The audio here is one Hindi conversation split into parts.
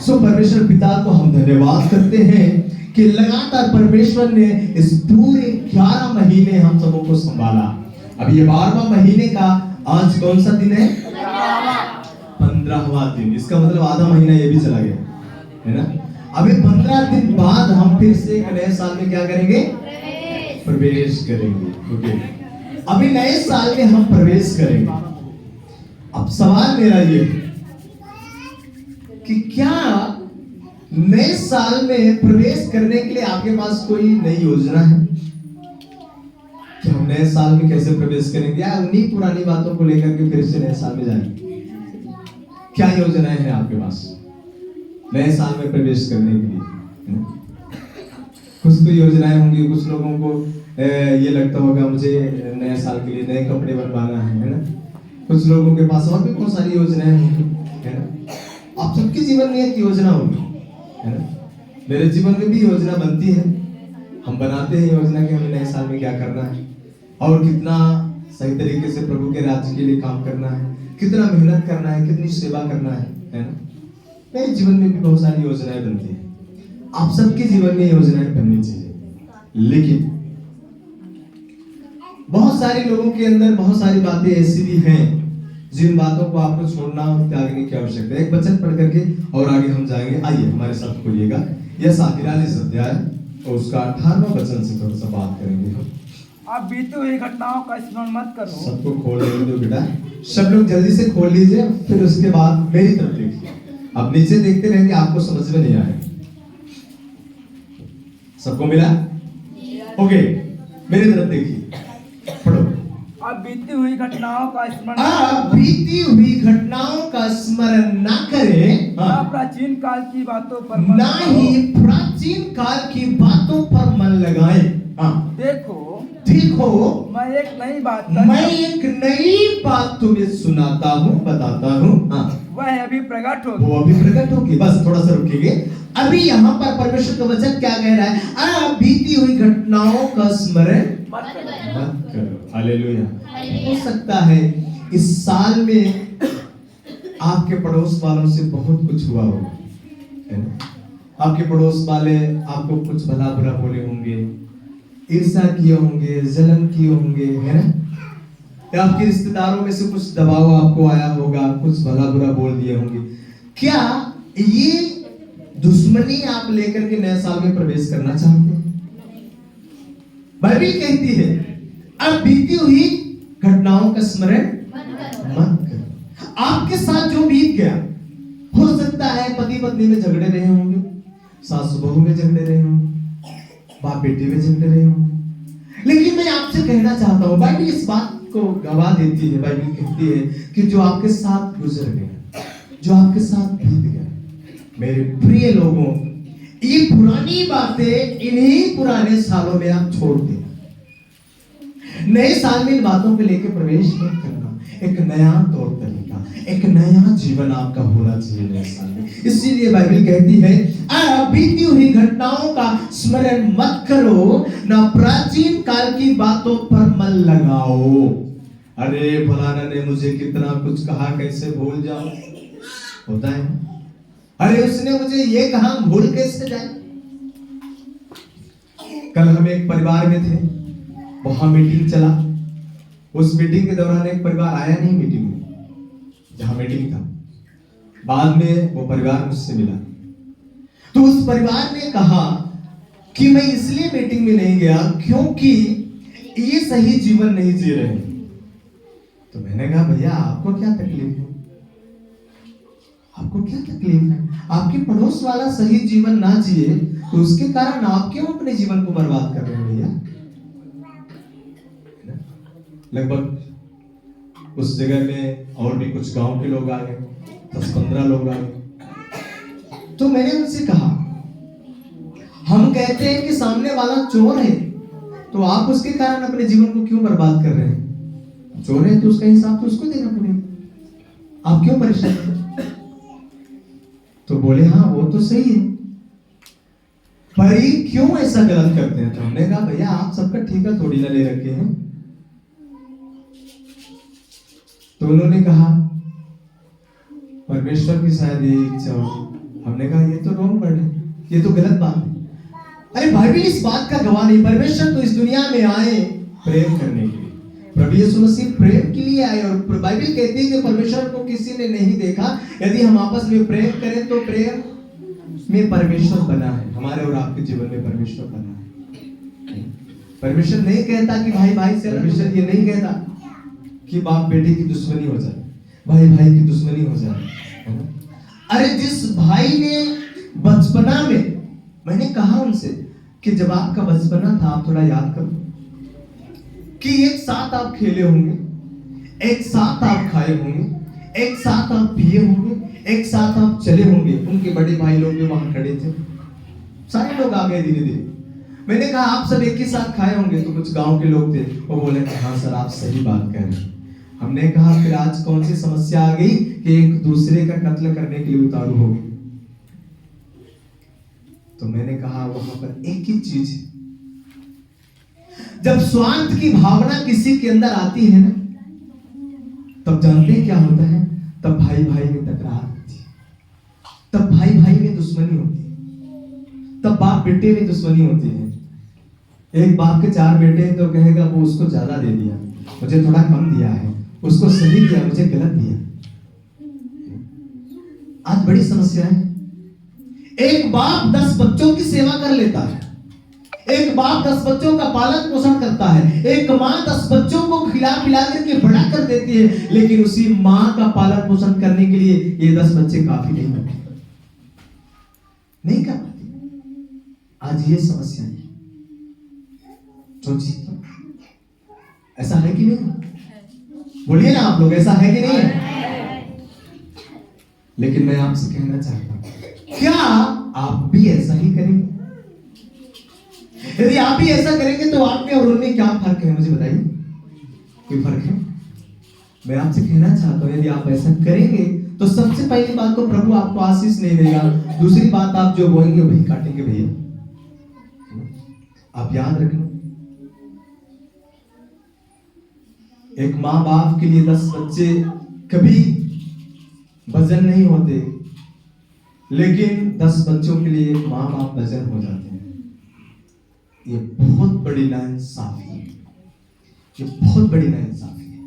सो परमेश्वर पिता को हम धन्यवाद करते हैं कि लगातार परमेश्वर ने इस पूरे 11 महीने हम सबों को संभाला। अब ये 12वां महीने का आज कौन सा दिन है? 15वां दिन। इसका मतलब आधा महीना ये भी चला गया है ना। अभी 15 दिन बाद हम फिर से एक नए साल में क्या करेंगे? प्रवेश करेंगे। ओके, अभी नए साल में हम प्रवेश करेंगे। अब सवाल मेरा ये कि क्या नए साल में प्रवेश करने के लिए आपके पास कोई नई योजना है कि हम नए साल में कैसे प्रवेश करेंगे, या उन्हीं पुरानी बातों को लेकर के फिर से नए साल में जाएंगे? क्या योजनाएं हैं आपके पास नए साल में प्रवेश करने के लिए? कुछ तो योजनाएं होंगी। कुछ लोगों को ये लगता होगा मुझे नए साल के लिए नए कपड़े बनवाना है ना। कुछ लोगों के पास और भी बहुत सारी योजनाएं होंगी, है ना। आप सबके जीवन में एक योजना होगी, है ना। मेरे जीवन में भी योजना बनती है। हम बनाते हैं योजना कि हमें नए साल में क्या करना है और कितना सही तरीके से प्रभु के राज्य के लिए काम करना है, कितना मेहनत करना है, कितनी सेवा करना है ना। मेरे जीवन में भी बहुत सारी योजनाएं बनती हैं। आप सबके जीवन में योजनाएं बननी चाहिए, लेकिन बहुत सारे लोगों के अंदर बहुत सारी बातें ऐसी भी हैं जिन बातों को आपको छोड़ना और त्यागने की आवश्यकता है। एक वचन पढ़ करके और आगे हम जाएंगे। आइए हमारे साथ खोलिएगा यशायाह 43 अध्याय और उसका 18वां वचन से थोड़ा सा बात करेंगे हम। आप बीती हुई घटनाओं का स्मरण मत करो। सबको खोल दो बेटा, सब लोग जल्दी से खोल लीजिए, फिर उसके बाद मेरी तरफ देखिए। आप नीचे देखते रहेंगे, आपको समझ में नहीं आएगा। सबको मिला? ओके, मेरी तरफ देखिए, पढ़ो। अब बीती हुई घटनाओं का स्मरण आप बीती हुई घटनाओं का स्मरण ना करें, ना प्राचीन काल की बातों पर ना ही प्राचीन काल की बातों पर मन लगाएं। देखो मैं एक नई बात तुम्हें सुनाता हूँ, बताता हूँ। वह अभी प्रकट होगी। वो अभी प्रकट होगी। बस थोड़ा सा रुकेंगे। अभी यहाँ पर परमेश्वर का वचन क्या कह रहा है? बीती हुई घटनाओं का स्मरण मत करो। हालेलुया। हो सकता है इस साल में आपके पड़ोस वालों से बहुत कुछ हुआ होगा, है ना। आपके पड़ोस वाले आपको कुछ भला बुरा बोले होंगे, ईर्ष्या किए होंगे, जलन किए होंगे, है ना। या आपके रिश्तेदारों में से कुछ दबाव आपको आया होगा, कुछ भला बुरा बोल दिए होंगे। क्या ये दुश्मनी आप लेकर के नए साल में प्रवेश करना चाहते हैं? बाइबल कहती है अब बीती हुई घटनाओं का स्मरण मत करो। आपके साथ जो बीत गया, हो सकता है पति पत्नी में झगड़े रहे होंगे, सास बहू में झगड़े रहे होंगे, बाप बेटे में झगड़े रहे होंगे। लेकिन मैं आपसे कहना चाहता हूं, बाइबल इस बात को गवाह देती है। बाइबल कहती है कि जो आपके साथ गुजर गया, जो आपके साथ बीत गया, मेरे प्रिय लोगों, ये पुरानी बातें इन्हीं पुराने सालों में आप छोड़ देना। नए साल में इन बातों को लेकर प्रवेश मत करना। एक नया तौर तरीका, एक नया जीवन आपका होना चाहिए नए साल में। इसीलिए बाइबल कहती है बीती हुई घटनाओं का स्मरण मत करो, ना प्राचीन काल की बातों पर मन लगाओ। अरे फलाना ने मुझे कितना कुछ कहा, कैसे भूल जाओ? होता है। अरे उसने मुझे ये कहा, भूल कैसे जाए? कल हम एक परिवार में थे, वहां मीटिंग चला। उस मीटिंग के दौरान एक परिवार आया नहीं मीटिंग में, जहां मीटिंग था। बाद में वो परिवार मुझसे मिला, तो उस परिवार ने कहा कि मैं इसलिए मीटिंग में नहीं गया क्योंकि ये सही जीवन नहीं जी रहे। तो मैंने कहा भैया आपको क्या तकलीफ है? आपको क्या तकलीफ है? आपके पड़ोस वाला सही जीवन ना जिए तो उसके कारण आप क्यों अपने जीवन को बर्बाद कर रहे हैं भैया? लगभग उस जगह में और भी कुछ गांव के लोग आ गए, 10-15 लोग आ गए। तो मैंने उनसे कहा, हम कहते हैं कि सामने वाला चोर है, तो आप उसके कारण अपने जीवन को क्यों बर्बाद कर रहे हैं? चोर है तो उसका हिसाब तो उसको देना पड़ेगा, आप क्यों परेशान हैं? तो बोले हाँ वो तो सही है, पर ये क्यों ऐसा गलत करते हैं? तो हमने कहा भैया आप सबका ठेका थोड़ी ना ले रखे हैं। तो उन्होंने कहा परमेश्वर की शायद ये इच्छा हो, हमने कहा ये तो रॉन्ग वर्ड है, ये तो गलत बात है। अरे बाइबल इस बात का गवाह नहीं, परमेश्वर तो इस दुनिया में आए प्रेम करने के लिए, प्रभु यीशु मसीह प्रेम के लिए आए। और बाइबल कहती है कि परमेश्वर को किसी ने नहीं देखा, यदि हम आपस में प्रेम करें तो प्रेम में परमेश्वर बना है, हमारे और आपके जीवन में परमेश्वर बना है। परमेश्वर नहीं कहता कि भाई भाई से, परमेश्वर ये नहीं कहता कि बाप बेटे की दुश्मनी हो जाए, भाई भाई की दुश्मनी हो जाए, है ना। अरे जिस भाई ने बचपना में, मैंने कहा उनसे कि जब आपका बचपना था, आप थोड़ा याद करो कि एक साथ आप खेले होंगे, एक साथ आप खाए होंगे, एक साथ आप पिए होंगे, एक साथ आप चले होंगे। उनके बड़े भाई लोग भी वहां खड़े थे, सारे लोग आ गए धीरे धीरे। मैंने कहा आप सब एक ही साथ खाए होंगे, तो कुछ गांव के लोग थे, वो बोले कि हाँ सर आप सही बात कह रहे हैं। हमने कहा फिर आज कौन सी समस्या आ गई कि एक दूसरे का कत्ल करने के लिए उतारू हो गए। तो मैंने कहा वहां पर एक ही चीज है, जब स्वार्थ की भावना किसी के अंदर आती है ना, तब जानते हैं क्या होता है, तब भाई भाई में तकरार होती है, तब भाई भाई में दुश्मनी होती है, तब बाप बेटे में दुश्मनी होती है। एक बाप के 4 बेटे हैं तो कहेगा वो उसको ज्यादा दे दिया, मुझे थोड़ा कम दिया है, उसको सही दिया, मुझे गलत दिया। आज बड़ी समस्या है। एक बाप 10 बच्चों की सेवा कर लेता है, एक बाप 10 बच्चों का पालन पोषण करता है, एक माँ 10 बच्चों को खिला पिला करके बड़ा कर देती है, लेकिन उसी माँ का पालन पोषण करने के लिए ये 10 बच्चे काफी नहीं होते, नहीं कर पाते। आज ये समस्या है। सोचिए ऐसा है कि नहीं? बोलिए ना आप लोग, ऐसा है कि नहीं है? लेकिन मैं आपसे कहना चाहता हूं, क्या आप भी ऐसा ही करेंगे? यदि आप भी ऐसा करेंगे तो आप में और उनमें क्या फर्क है, मुझे बताइए। कोई फर्क है? मैं आपसे कहना चाहता हूं, यदि आप ऐसा करेंगे तो सबसे पहली बात तो प्रभु आपको आशीष नहीं देगा, दूसरी बात आप जो बोएंगे वही काटेंगे भैया। आप याद रखना, एक माँ बाप के लिए 10 बच्चे कभी वजन नहीं होते, लेकिन 10 बच्चों के लिए एक माँ बाप वजन हो जाते हैं। ये बहुत बड़ी नाइंसाफी है, ये बहुत बड़ी नाइंसाफी है।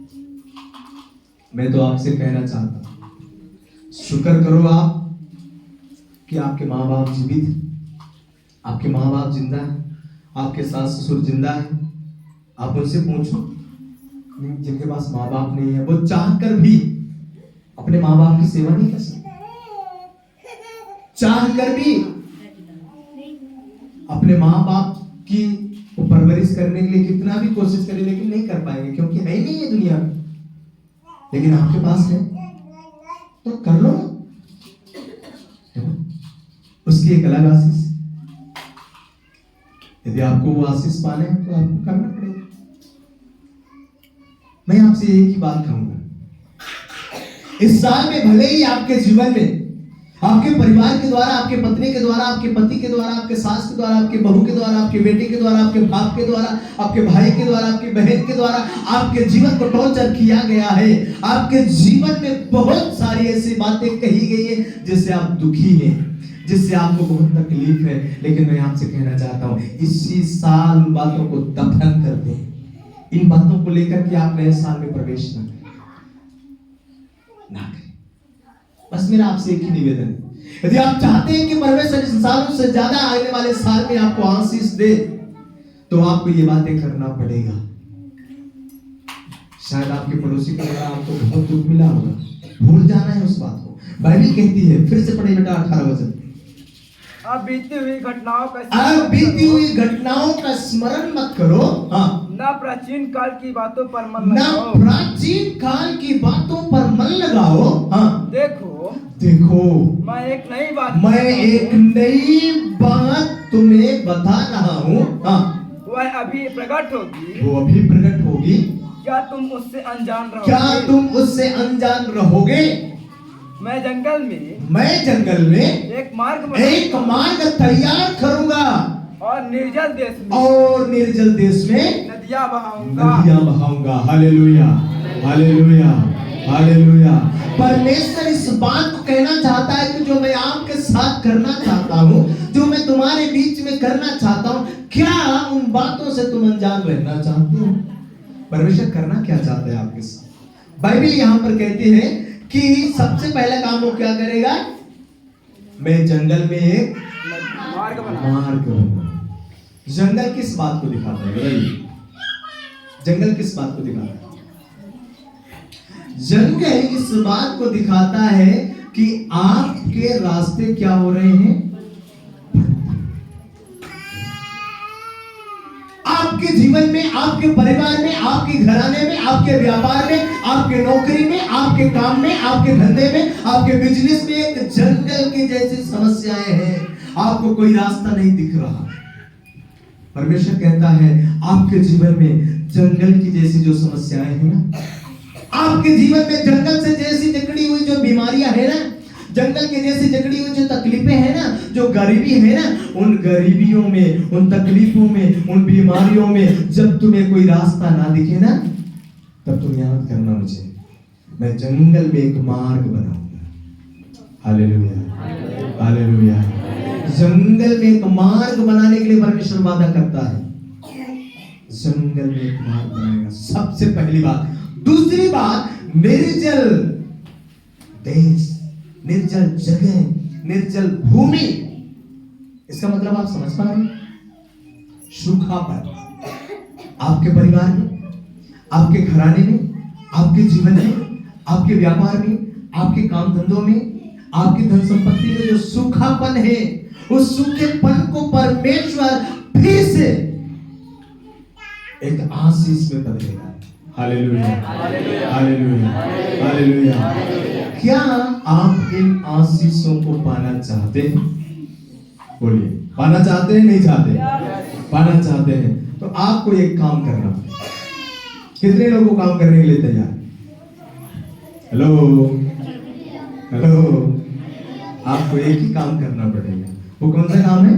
मैं तो आपसे कहना चाहता हूं, शुक्र करो आप कि आपके माँ बाप जीवित हैं, आपके माँ बाप जिंदा हैं, आपके सास ससुर जिंदा हैं। आप उनसे पूछो, जिनके पास माँ बाप नहीं है, वो चाहकर भी अपने माँ बाप की सेवा नहीं कर सकते, चाहकर भी अपने माँ बाप की परवरिश करने के लिए कितना भी कोशिश करें, लेकिन नहीं कर पाएंगे, क्योंकि है ही नहीं है दुनिया में। लेकिन आपके पास है तो कर लो, उसकी एक अलग आशीष। यदि आपको वो आशीष पाने हैं तो आपको करना पड़ेगा। मैं आपसे एक ही बात कहूंगा, इस साल में भले ही आपके जीवन में, आपके परिवार के द्वारा, आपके पत्नी के द्वारा, आपके पति के द्वारा, आपके सास के द्वारा, आपके बहू के द्वारा, आपके बेटे के द्वारा, आपके बाप के द्वारा, आपके भाई के द्वारा, आपकी बहन के द्वारा आपके जीवन को टॉर्चर किया गया है, आपके जीवन में बहुत सारी ऐसी बातें कही गई है जिससे आप दुखी हैं, जिससे आपको बहुत तकलीफ है, लेकिन मैं आपसे कहना चाहता हूं, इसी साल बातों को दफन कर दें। इन बातों को लेकर के आप नए साल में प्रवेश ना करें। बस मेरा आपसे एक ही निवेदन है, यदि आप चाहते हैं कि परमेश्वर इस सालों से ज्यादा आने वाले साल में आपको आशीष दे, तो आपको ये बातें करना पड़ेगा। शायद आपके पड़ोसी के द्वारा आपको बहुत दुख मिला होगा, भूल जाना है उस बात को। बाइबल कहती है, फिर से पढ़े बेटा 18 वचन, अब बीती हुई घटनाओं का स्मरण मत करो, हाँ, न प्राचीन काल की बातों पर मन लगाओ, प्राचीन काल की बातों पर मन लगाओ, हाँ, देखो मैं एक नई बात तुम्हें बता रहा हूँ, हाँ, वह अभी प्रकट होगी, वो अभी प्रकट होगी, क्या तुम उससे अनजान रहोगे? मैं जंगल में एक मार्ग तैयार करूंगा, और निर्जल देश में नदियां बहाऊंगा। Hallelujah, hallelujah. हालेलुया। परमेश्वर इस बात को कहना चाहता है कि जो मैं आपके साथ करना चाहता हूँ, जो मैं तुम्हारे बीच में करना चाहता हूँ, क्या उन बातों से तुम अनजान रहना चाहते हो? परमेश्वर करना क्या चाहता है आपके साथ? बाइबल यहाँ पर कहती है कि सबसे पहला काम वो क्या करेगा? मैं जंगल में एक मार्ग बना। मार्ग बनाऊं। जंगल किस बात को दिखाता है बताइए? जंगल किस बात को दिखाता है? जंगल इस बात को दिखाता है कि आपके रास्ते क्या हो रहे हैं? आपके जीवन में, आपके परिवार में, आपके घराने में, आपके व्यापार में, आपके नौकरी में, आपके काम में, आपके धंधे में, आपके बिजनेस में एक जंगल की जैसी समस्याएं हैं। आपको कोई रास्ता नहीं दिख रहा। परमेश्वर कहता है आपके जीवन में जंगल की जैसी जो समस्याएं हैं ना, आपके जीवन में जंगल से जैसी जकड़ी हुई जो बीमारियां है ना, जंगल के जैसी जकड़ी हुई जो तकलीफें हैं ना, जो गरीबी है ना, उन गरीबियों में, उन तकलीफों में, उन बीमारियों में जब तुम्हें कोई रास्ता ना दिखे ना, तब तुम याद करना मुझे, मैं जंगल में एक मार्ग बनाऊंगा। Hallelujah, hallelujah. जंगल में एक मार्ग बनाने के लिए परमेश्वर वादा करता है। जंगल में एक मार्ग बनाएगा, सबसे पहली बात। दूसरी बात, निर्जल देश, निर्जल जगह, निर्जल भूमि। इसका मतलब आप समझ पा रहे हैं? सूखापन आपके परिवार में, आपके घराने में, आपके जीवन में, आपके व्यापार में, आपके काम धंधों में, आपकी धन संपत्ति में जो सूखापन है, उस सूखेपन को परमेश्वर फिर से एक आशीष में बदलेगा। Hallelujah, hallelujah, hallelujah. क्या आप इन आशीषों को पाना चाहते हैं? बोलिए, पाना चाहते हैं? नहीं चाहते? पाना चाहते हैं तो आपको एक काम करना पड़ेगा। कितने लोगों काम करने के लिए तैयार? Hello, hello. आपको एक ही काम करना पड़ेगा। वो कौन सा काम है?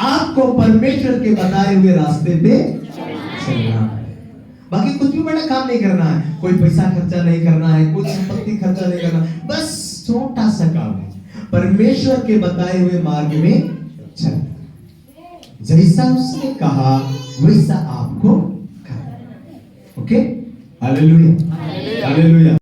आपको परमेश्वर के बताए हुए रास्ते पे चलना है। बाकी कुछ भी बड़ा काम नहीं करना है, कोई पैसा खर्चा नहीं करना है, कोई संपत्ति खर्चा नहीं करना, बस छोटा सा काम है, परमेश्वर के बताए हुए मार्ग में चलना। जैसा उसने कहा वैसा आपको करना। ओके? Hallelujah, hallelujah.